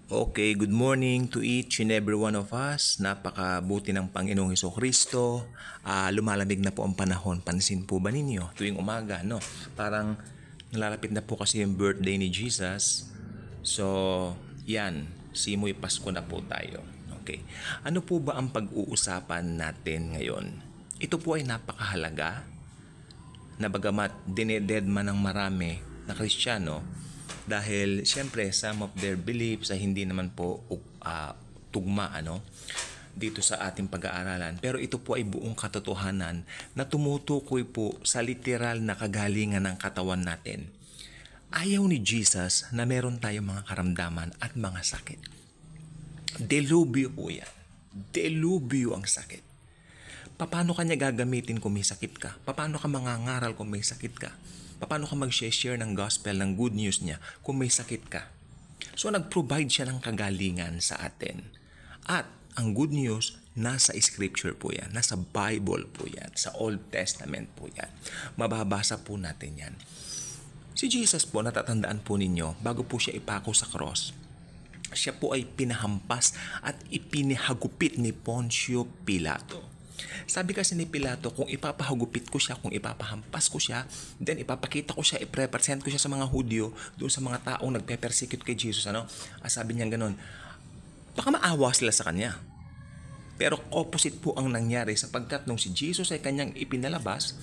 Okay, good morning to each and every one of us. Napakabuti ng Panginoong Hesukristo. Lumalamig na po ang panahon. Pansin po ba ninyo tuwing umaga, no? Parang nalalapit na po kasi yung birthday ni Jesus. So, yan. Simoy Pasko na po tayo. Okay. Ano po ba ang pag-uusapan natin ngayon? Ito po ay napakahalaga na bagamat dineded man ng marami na Kristiyano, dahil siyempre some of their beliefs ay hindi naman po tugma dito sa ating pag-aaralan. Pero ito po ay buong katotohanan na tumutukoy po sa literal na kagalingan ng katawan natin. Ayaw ni Jesus na meron tayong mga karamdaman at mga sakit. Delubyo po yan. Delubyo ang sakit. Paano kanya gagamitin kung may sakit ka? Paano ka mangangaral kung may sakit ka? Paano ka mag-share ng gospel, ng good news niya kung may sakit ka? So nag-provide siya ng kagalingan sa atin. At ang good news, nasa scripture po yan. Nasa Bible po yan. Sa Old Testament po yan. Mababasa po natin yan. Si Jesus po, natatandaan po ninyo, bago po siya ipako sa cross, siya po ay pinahampas at ipinahagupit ni Poncio Pilato. Sabi kasi ni Pilato, kung ipapahagupit ko siya, kung ipapahampas ko siya, then ipapakita ko siya, iprepresent ko siya sa mga Hudyo, doon sa mga taong nagpe-persecute kay Jesus, sabi niya ganun, baka maawa sila sa kanya. Pero opposite po ang nangyari, sapagkat nung si Jesus ay kanyang ipinalabas,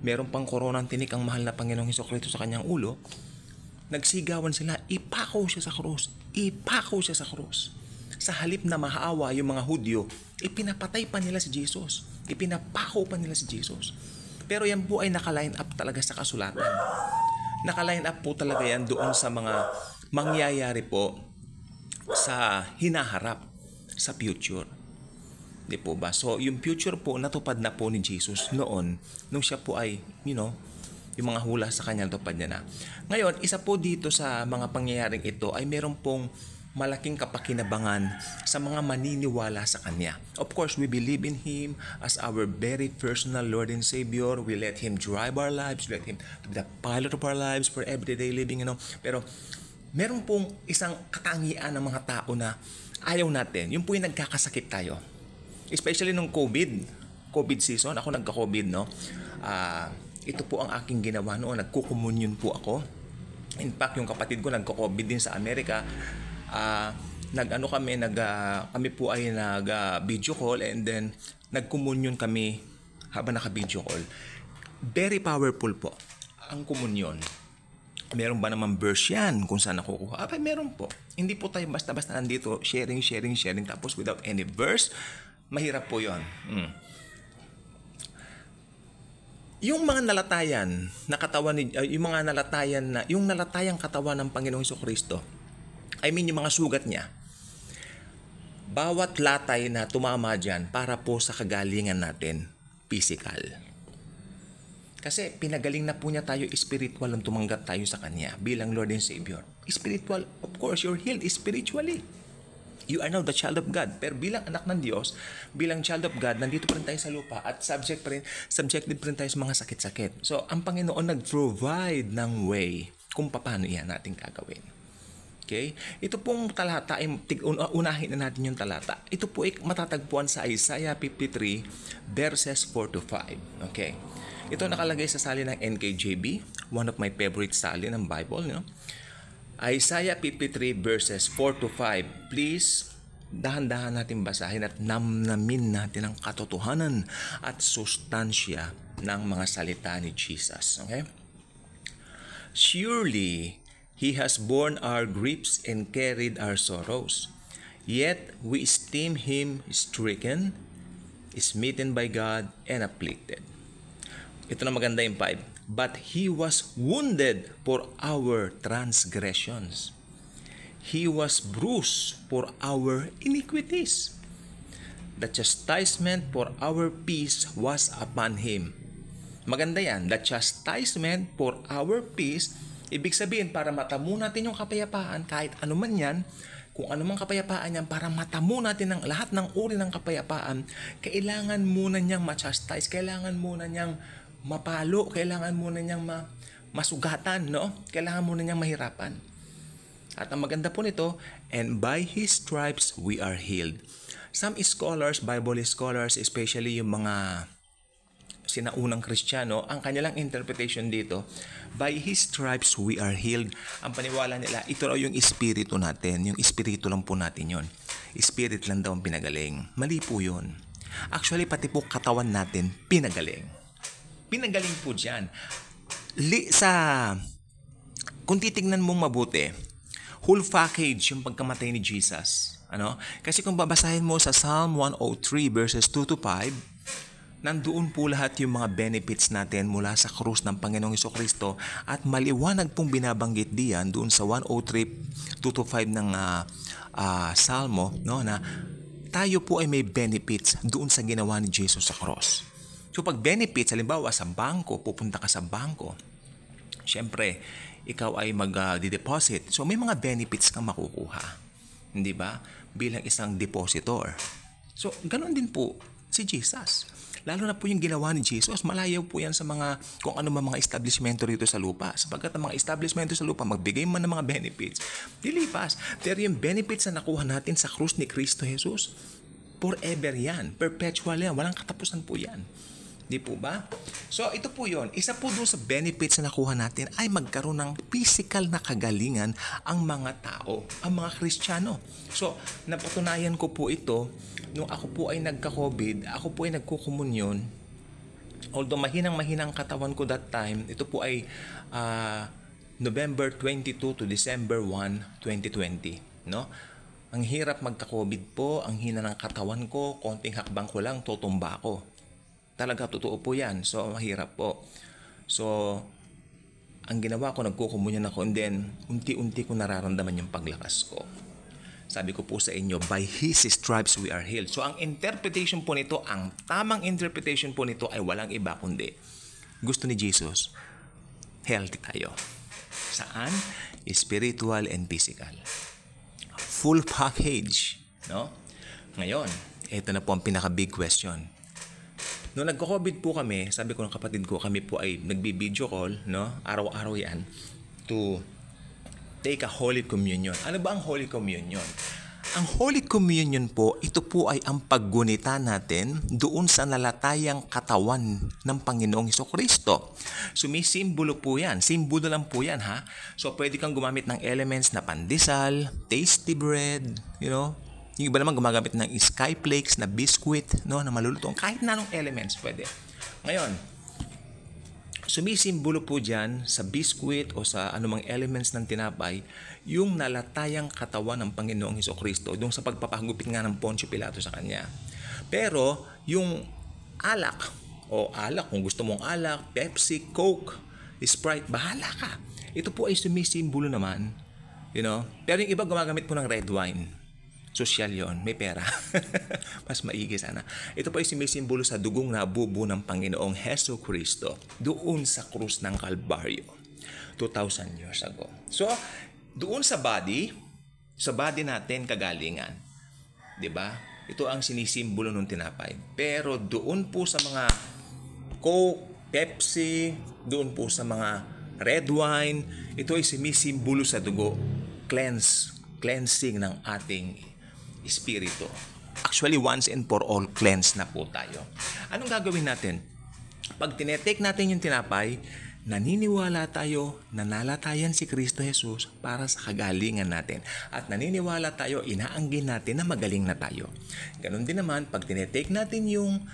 meron pang koronang tinik ang mahal na Panginoong Hesukristo sa kanyang ulo, nagsigawan sila, ipako siya sa krus, ipako siya sa krus. Sa halip na mahaawa yung mga Hudyo, ipinapatay pa nila si Jesus. Ipinapako pa nila si Jesus. Pero yan po ay nakaline up talaga sa kasulatan. Nakaline up po talaga yan doon sa mga mangyayari po sa hinaharap, sa future. Di po ba? So, yung future po, natupad na po ni Jesus noon, nung siya po ay, yung mga hula sa kanya, natupad niya na. Ngayon, isa po dito sa mga pangyayaring ito ay meron pong malaking kapakinabangan sa mga maniniwala sa Kanya. Of course, we believe in Him as our very personal Lord and Savior. We let Him drive our lives. We let Him to be the pilot of our lives for everyday living, Pero meron pong isang katangian ng mga tao na ayaw natin. Yung po yung nagkakasakit tayo. Especially nung COVID season. Ako nagka-COVID, ito po ang aking ginawa noon. Nagkukumunyon po ako. In fact, yung kapatid ko nagka-COVID din sa Amerika. Kami po ay nag-video call, and then nagkomunyon kami habang naka-video call. Very powerful po ang komunyon. Meron ba naman verse yan kung saan nakukuha? Meron po. Hindi po tayo basta-basta nandito sharing tapos without any verse. Mahirap po yon. Yung mga nalatayan na katawan yung nalatayang katawan ng Panginoong Hesukristo, yung mga sugat niya, bawat latay na tumama dyan para po sa kagalingan natin, physical. Kasi pinagaling na po niya tayo spiritual nung tumanggap tayo sa Kanya bilang Lord and Savior. Spiritual, of course, you're healed spiritually. You are now the child of God. Pero bilang anak ng Diyos, bilang child of God, nandito pa rin tayo sa lupa at subjected pa rin tayo sa mga sakit-sakit. So, ang Panginoon nag-provide ng way kung paano yan natin gagawin. Okay? Ito pong talata, unahin na natin yung talata. Ito po ay matatagpuan sa Isaiah 53 verses 4 to 5. Okay? Ito nakalagay sa salin ng NKJV, one of my favorite salin ng Bible. Isaiah 53 verses 4 to 5. Please, dahan-dahan natin basahin at namnamin natin ang katotohanan at sustansya ng mga salita ni Jesus. Okay? Surely, He has borne our griefs and carried our sorrows. Yet we esteem Him stricken, smitten by God, and afflicted. Ito na maganda yung 5. But He was wounded for our transgressions. He was bruised for our iniquities. The chastisement for our peace was upon Him. Maganda yan. The chastisement for our peace, ibig sabihin, para matamo natin yung kapayapaan, kahit ano man yan, kung ano man kapayapaan yan, para matamo natin ang lahat ng uri ng kapayapaan, kailangan muna niyang ma-chastise, kailangan muna niyang mapalo, kailangan muna niyang masugatan, Kailangan muna niyang mahirapan. At ang maganda po nito, and by His stripes we are healed. Some scholars, Bible scholars, especially yung mga sinaunang Kristiyano, ang kanilang interpretation dito, by His stripes we are healed. Ang paniwala nila, ito raw yung espiritu natin. Yung espiritu lang po natin yon. Spirit lang daw ang pinagaling. Mali po yun. Actually, pati po katawan natin, pinagaling. Pinagaling po dyan. Kung titignan mong mabuti, whole package yung pagkamatay ni Jesus. Kasi kung babasahin mo sa Psalm 103 verses 2 to 5, nandoon po lahat yung mga benefits natin mula sa krus ng Panginoong Hesukristo at maliwanag pong binabanggit diyan doon sa 103, 2 to 5 ng Salmo, na tayo po ay may benefits doon sa ginawa ni Jesus sa cross. So pag benefits, halimbawa sa bangko, pupunta ka sa bangko, syempre, ikaw ay mag-deposit. So may mga benefits kang makukuha. Hindi ba? Bilang isang depositor. So ganoon din po si Jesus. Lalo na po yung ginawa ni Jesus, malayaw po yan sa kung ano mga establishmento rito sa lupa. Sapagkat ang mga establishmento sa lupa, magbigay man ng mga benefits, dilipas. Pero yung benefits na nakuha natin sa krus ni Kristo Jesus, forever yan. Perpetual yan. Walang katapusan po yan. Di po ba? So, ito po yon. Isa po doon sa benefits na nakuha natin ay magkaroon ng physical na kagalingan ang mga tao, ang mga Kristiyano. So, napatunayan ko po ito nung ako po ay nagka-COVID, ako po ay nagkukomunyon. Although mahinang-mahinang katawan ko that time, ito po ay November 22 to December 1, 2020. No? Ang hirap magka-COVID po, ang hina ng katawan ko, konting hakbang ko lang, tutumba ako. Talaga, totoo po yan. So, mahirap po. So, ang ginawa ko, nagkukumunyan ako, and then, unti-unti ko nararamdaman yung paglakas ko. Sabi ko po sa inyo, by His stripes we are healed. So, ang interpretation po nito, ang tamang interpretation po nito ay walang iba kundi gusto ni Jesus, healthy tayo. Saan? Spiritual and physical. Full package. No? Ngayon, ito na po ang pinaka-big question. Noong nagko-COVID po kami, sabi ko ng kapatid ko, kami po ay nagbi-video call, no? Araw-araw yan, to take a Holy Communion. Ano ba ang Holy Communion? Ang Holy Communion po, ito po ay ang paggunita natin doon sa nalatayang katawan ng Panginoong Hesukristo. Sumisimbolo po yan. Simbolo lang po yan, ha? So, pwede kang gumamit ng elements na pandesal, tasty bread, Yung iba naman gumagamit ng skyflakes na biscuit, na malulutong. Kahit na anong elements pwede. Ngayon, sumisimbolo po dyan sa biscuit o sa anumang elements ng tinapay yung nalatayang katawan ng Panginoong Hesukristo doon sa pagpapahagupit nga ng Poncio Pilato sa kanya. Pero yung alak, kung gusto mong alak, Pepsi, Coke, Sprite, bahala ka. Ito po ay sumisimbolo naman. Pero yung iba gumagamit po ng red wine. Social yon, may pera. Mas maigi sana. Ito po ay sumisimbolo sa dugong nabubo ng Panginoong Hesukristo doon sa krus ng Kalbaryo 2,000 years ago. So, doon sa body natin kagalingan. 'Di ba? Ito ang sinisimbolo ng tinapay. Pero doon po sa mga Coke, Pepsi, doon po sa mga red wine, ito ay sumisimbolo sa dugo, cleansing ng ating espiritu. Actually, once and for all, cleanse na po tayo. Anong gagawin natin? Pag tinetake natin yung tinapay, naniniwala tayo na nalatayan si Kristo Jesus para sa kagalingan natin. At naniniwala tayo, inaanggin natin na magaling na tayo. Ganon din naman, pag tinetake natin yung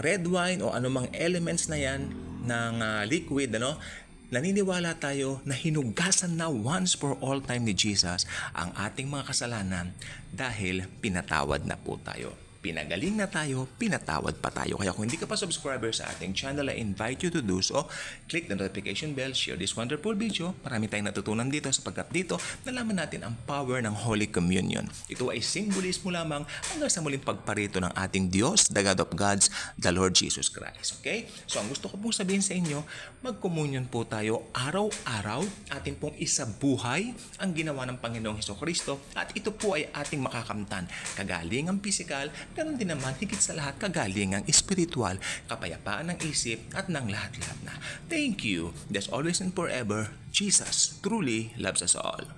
red wine o anumang elements na yan ng liquid, naniniwala tayo na hinugasan na once for all time ni Jesus ang ating mga kasalanan dahil pinatawad na po tayo. Pinagaling na tayo, pinatawad pa tayo. Kaya kung hindi ka pa subscriber sa ating channel, I invite you to do so. Click the notification bell, share this wonderful video. Marami tayong natutunan dito sapagkat dito nalaman natin ang power ng Holy Communion. Ito ay simbolismo lamang hanggang sa muling pagparito ng ating Diyos, the God of Gods, the Lord Jesus Christ. Okay? So ang gusto ko pong sabihin sa inyo, mag-communion po tayo araw-araw. Atin pong isabuhay ang ginawa ng Panginoong Hesukristo at ito po ay ating makakamtan. Kagalingang pisikal, ganun din naman, higit sa lahat, kagalingang espiritual, kapayapaan ng isip at ng lahat-lahat na. Thank you. That's always and forever. Jesus truly loves us all.